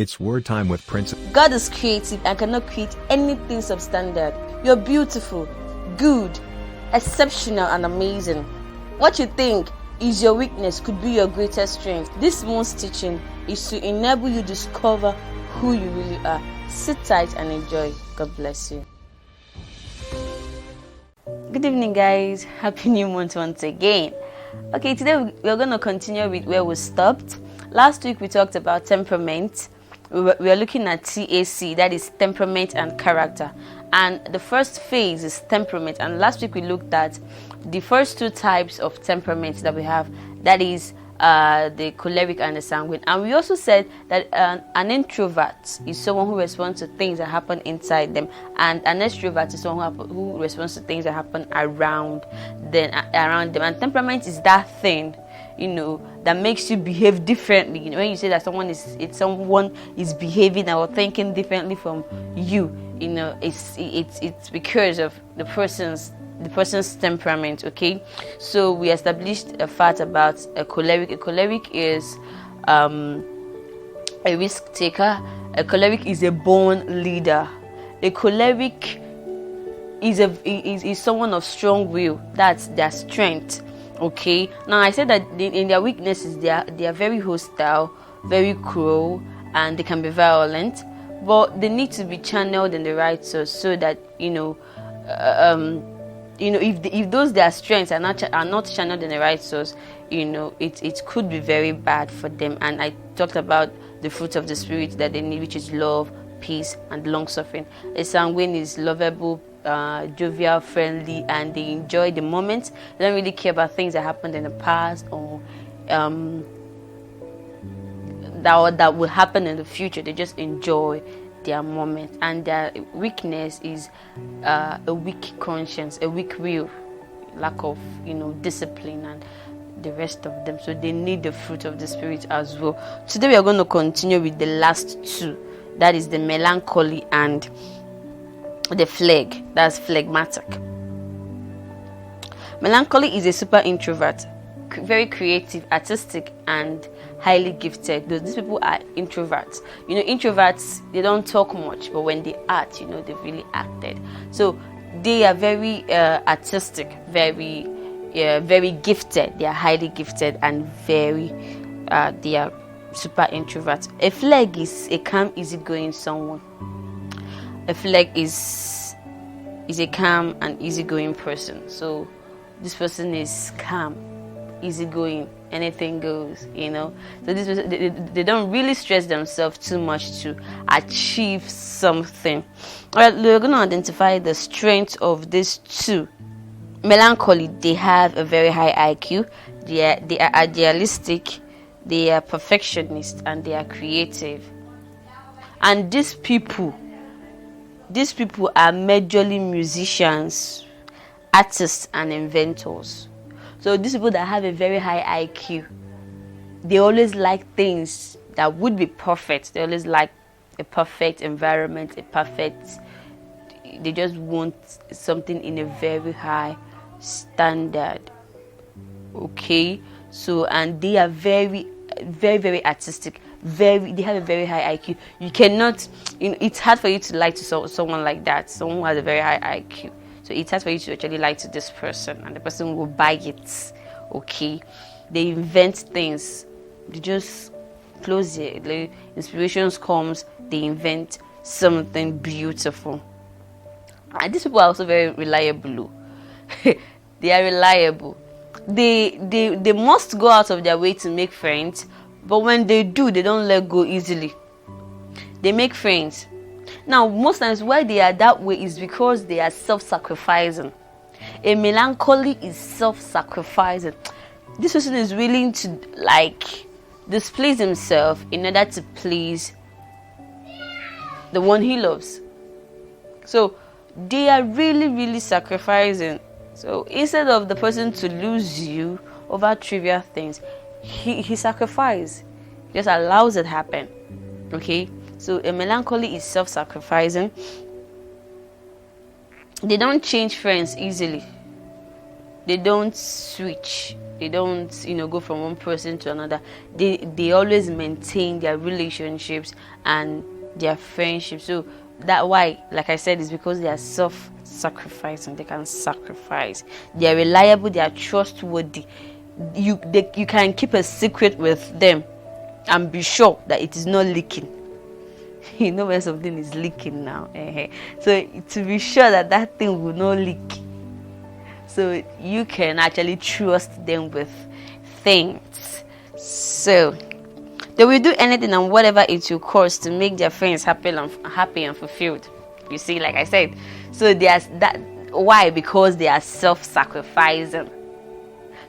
It's Word Time with Princess. God is creative and cannot create anything substandard. You're beautiful, good, exceptional, and amazing. What you think is your weakness could be your greatest strength. This month's teaching is to enable you to discover who you really are. Sit tight and enjoy. God bless you. Good evening, guys. Happy new month once again. Okay, today we're going to continue with where we stopped. Last week we talked about temperament. We are looking at TAC, that is temperament and character. And the first phase is temperament. And last week we looked at the first two types of temperament that we have, that is the choleric and the sanguine. And we also said that an introvert is someone who responds to things that happen inside them, and an extrovert is someone who responds to things that happen around them. And temperament is that thing, that makes you behave differently. When you say that someone is behaving or thinking differently from you, it's because of the person's temperament. Okay, so we established a fact about a choleric. A choleric is a risk taker. A choleric is a born leader. A choleric is someone of strong will. That's their strength. Okay, now I said that in their weaknesses they are very hostile, very cruel, and they can be violent, but they need to be channeled in the right source, so that if those their strengths are not channeled in the right source, it could be very bad for them. And I talked about the fruit of the spirit that they need, which is love, peace, and long suffering. A sanguine is lovable, jovial, friendly, and they enjoy the moment. They don't really care about things that happened in the past or that will happen in the future. They just enjoy their moment. And their weakness is a weak conscience, a weak will, lack of discipline, and the rest of them. So they need the fruit of the spirit as well. Today we are going to continue with the last two, that is the melancholy and the phleg. That's phlegmatic. Melancholy is a super introvert, very creative, artistic, and highly gifted. These people are introverts. Introverts, they don't talk much, but when they act, they've really acted. So they are very artistic, very gifted. They are highly gifted and they are super introverts. A phleg is a calm, easygoing someone. A phleg is a calm and easygoing person. So this person is calm, easygoing, anything goes. So this person, they don't really stress themselves too much to achieve something. All right, we're going to identify the strength of these two. Melancholy, they have a very high IQ. They are idealistic. They are perfectionist, and they are creative. And these people are majorly musicians, artists, and inventors. So these people that have a very high IQ, they always like things that would be perfect. They always like a perfect environment, they just want something in a very high standard. Okay, so, and they are very, very, very artistic. They have a very high IQ. You cannot, it's hard for you to lie to someone like that, someone who has a very high IQ. So it's hard for you to actually lie to this person, and the person will buy it. Okay, they invent things. They just close it. The inspirations comes. They invent something beautiful. And these people are also very reliable. They are reliable. They must go out of their way to make friends, but when they do, they don't let go easily. They make friends. Now, most times why they are that way is because they are self-sacrificing. A melancholy is self-sacrificing. This person is willing to displease himself in order to please the one he loves. So they are really, really sacrificing. So instead of the person to lose you over trivial things, he sacrifices. He just allows it happen. Okay, so a melancholy is self-sacrificing. They don't change friends easily. They don't switch. They don't, go from one person to another. They always maintain their relationships and their friendships. So that why, like I said, is because they are self-sacrificing. They can sacrifice. They are reliable. They are trustworthy. You can keep a secret with them and be sure that it is not leaking. You know when something is leaking now. So to be sure that that thing will not leak. So you can actually trust them with things. So they will do anything and whatever it will cost to make their friends happy and fulfilled. You see, like I said. So there's that. Why? Because they are self-sacrificing.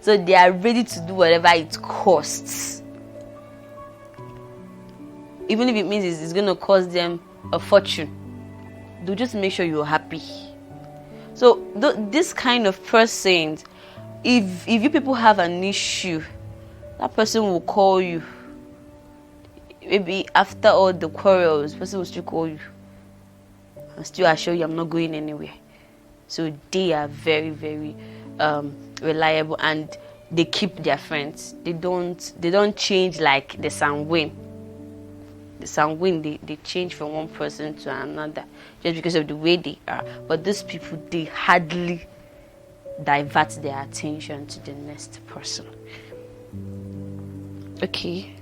So they are ready to do whatever it costs. Even if it means it's going to cost them a fortune. They'll just make sure you're happy. So this kind of person, if you people have an issue, that person will call you. Maybe after all the quarrels, the person will still call you. And still assure you I'm not going anywhere. So they are very, very reliable, and they keep their friends. They don't change like the sanguine. The sanguine, they change from one person to another just because of the way they are. But these people, they hardly divert their attention to the next person. Okay.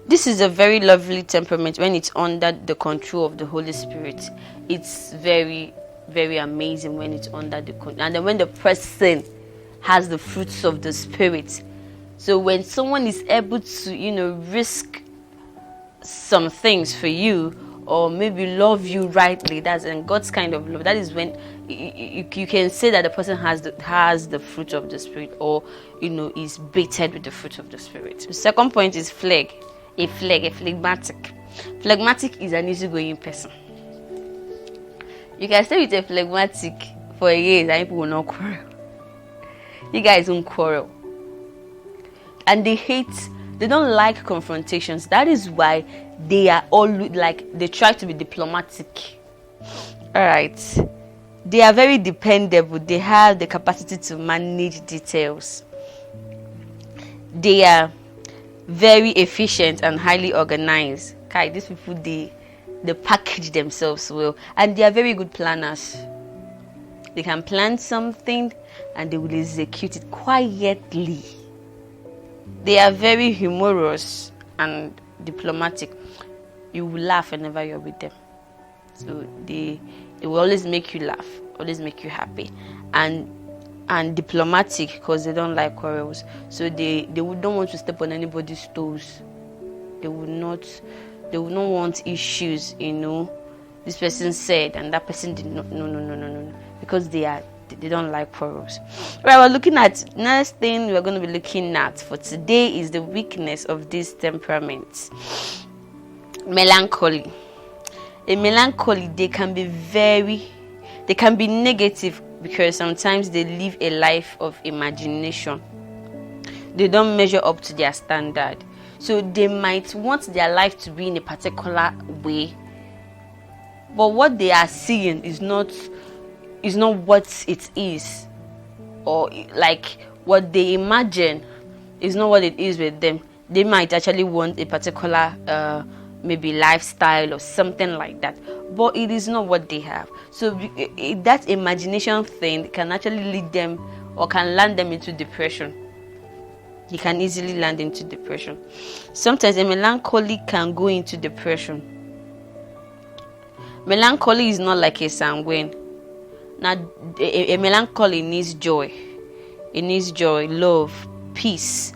This is a very lovely temperament when it's under the control of the Holy Spirit. It's very, very amazing when it's under the control. And then when the person has the fruits of the Spirit. So when someone is able to, risk some things for you, or maybe love you rightly, that's in God's kind of love. That is when you can say that the person has the fruit of the Spirit, or is baited with the fruit of the Spirit. The second point is phleg. A phlegmatic. Phlegmatic is an easygoing person. You can stay with a phlegmatic for years and people will not quarrel. You guys won't quarrel. And they don't like confrontations. That is why they are always they try to be diplomatic. Alright. They are very dependable. They have the capacity to manage details. They are very efficient and highly organized. These people, they package themselves well, and they are very good planners. They can plan something and they will execute it quietly. They are very humorous and diplomatic. You will laugh whenever you're with them. So they will always make you laugh, always make you happy, and diplomatic because they don't like quarrels. So they don't want to step on anybody's toes. They will not want issues. This person said and that person did not. No. Because they don't like quarrels. Right, we're looking at next thing we're going to be looking at for today is the weakness of this temperament. Melancholy. A melancholy, they can be negative because sometimes they live a life of imagination. They don't measure up to their standard. So they might want their life to be in a particular way, but what they are seeing is not what it is, or like what they imagine is not what it is with them. They might actually want a particular maybe lifestyle or something like that, but it is not what they have. So that imagination thing can actually lead them or can land them into depression. He can easily land into depression. Sometimes a melancholy can go into depression. Melancholy is not like a sanguine. Now, a melancholy needs joy. It needs joy, love, peace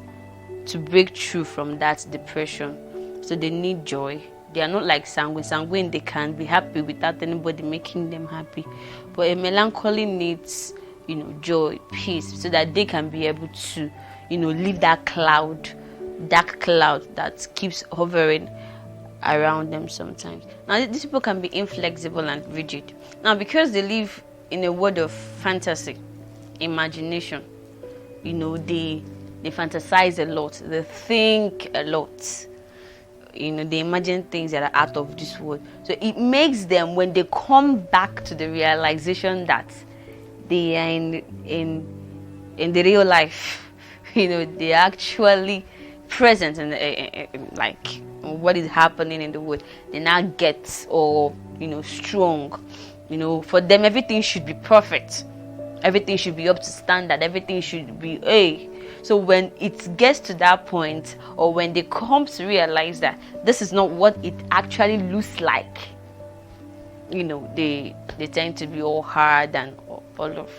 to break through from that depression. So they need joy. They are not like sanguine. Sanguine, they can be happy without anybody making them happy. But a melancholy needs, joy, peace, so that they can be able to, leave that dark cloud that keeps hovering around them sometimes. Now, these people can be inflexible and rigid. Now, because they live in a world of fantasy, imagination, they fantasize a lot, they think a lot, they imagine things that are out of this world. So it makes them, when they come back to the realization that they are in the real life. They're actually present in like what is happening in the world. They now get strong. For them everything should be perfect. Everything should be up to standard. Everything should be So when it gets to that point, or when they come to realize that this is not what it actually looks like, they tend to be all hard and all of.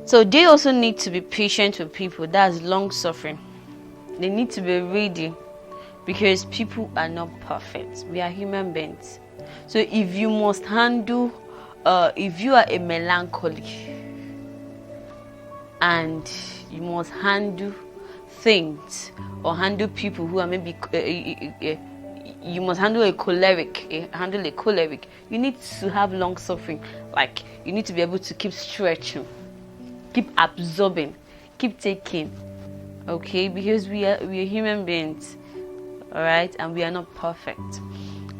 So they also need to be patient with people. That's long suffering. They need to be ready, because people are not perfect. We are human beings. So if you must handle, if you are a melancholy, and you must handle things or handle people who are maybe you must handle a choleric. You need to have long suffering. Like, you need to be able to keep stretching, keep absorbing, keep taking. Okay, because we are human beings, all right, and we are not perfect.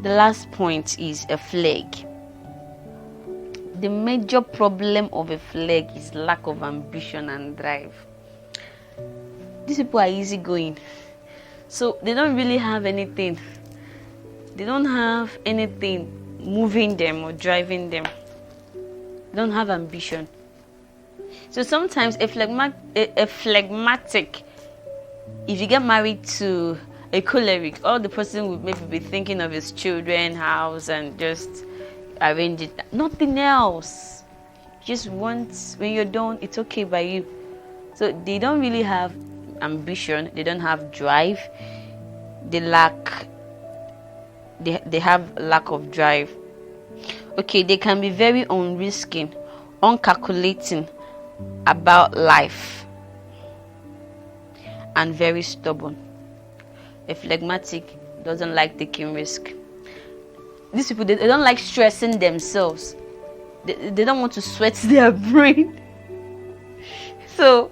The last point is a flag. The major problem of a flag is lack of ambition and drive. These people are easygoing, so they don't really have anything. They don't have anything moving them or driving them. They don't have ambition. So sometimes a phlegmatic, if you get married to a choleric, all the person would maybe be thinking of his children, house, and just arrange it. Nothing else. Just once, when you're done, it's okay by you. So they don't really have ambition. They don't have drive. They have lack of drive. Okay, they can be very unrisking, uncalculating about life, and very stubborn. A phlegmatic doesn't like taking risk. These people, they don't like stressing themselves. They don't want to sweat their brain. So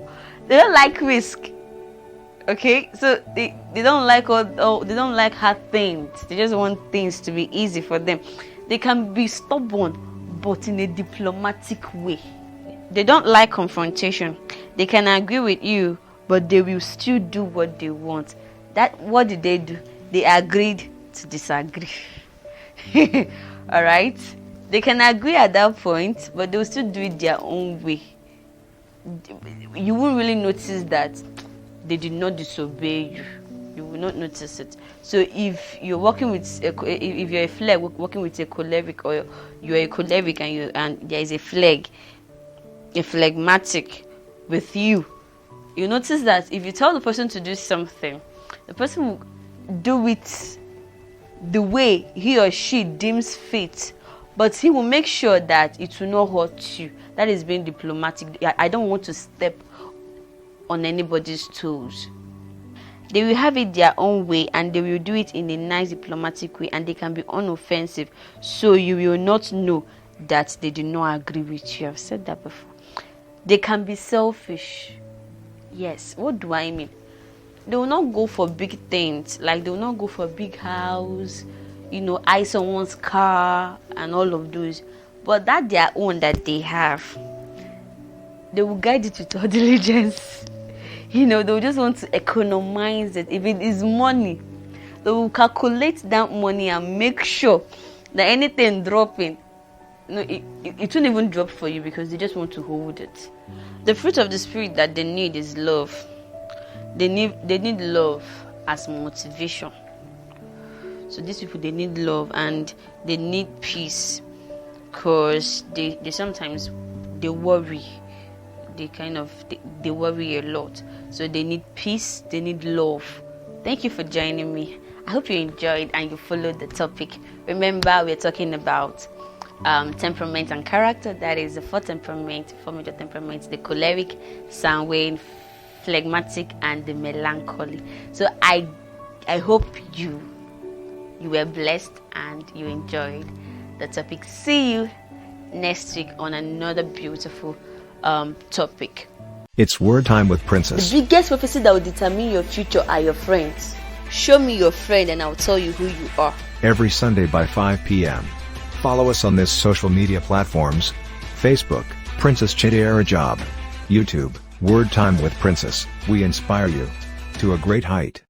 they don't like risk. Okay, so they don't like they don't like hard things. They just want things to be easy for them. They can be stubborn, but in a diplomatic way. They don't like confrontation. They can agree with you, but they will still do what they want. What did they do? They agreed to disagree. All right, they can agree at that point, but they'll still do it their own way. You won't really notice that they did not disobey you. You will not notice it. So if you're working with if you're a flag working with a choleric, or you're a choleric and there is a phlegmatic with you, you notice that if you tell the person to do something, the person will do it the way he or she deems fit, but he will make sure that it will not hurt you. That is being diplomatic. I don't want to step on anybody's toes. They will have it their own way, and they will do it in a nice diplomatic way, and they can be unoffensive, so you will not know that they do not agree with you. I've said that before. They can be selfish. Yes, what do I mean? They will not go for big things, like they will not go for a big house, eye someone's car and all of those, but that their own that they have, they will guide it with all diligence. They will just want to economize it. If it is money, they will calculate that money and make sure that anything dropping, it won't even drop for you, because they just want to hold it. The fruit of the spirit that they need is love. They need love as motivation. So these people, they need love and they need peace, because they sometimes they worry. They worry a lot. So they need peace, they need love. Thank you for joining me. I hope you enjoyed and you followed the topic. Remember, we're talking about temperament and character. That is the four major temperaments: the choleric, sanguine, phlegmatic, and the melancholy. So I hope you were blessed and you enjoyed the topic. See you next week on another beautiful topic. It's Word Time with Princess. The biggest prophecy that will determine your future are your friends. Show me your friend and I'll tell you who you are. Every Sunday by 5 p.m. Follow us on this social media platforms: Facebook, Princess Chidiera Job; YouTube, Word Time with Princess, we inspire you to a great height.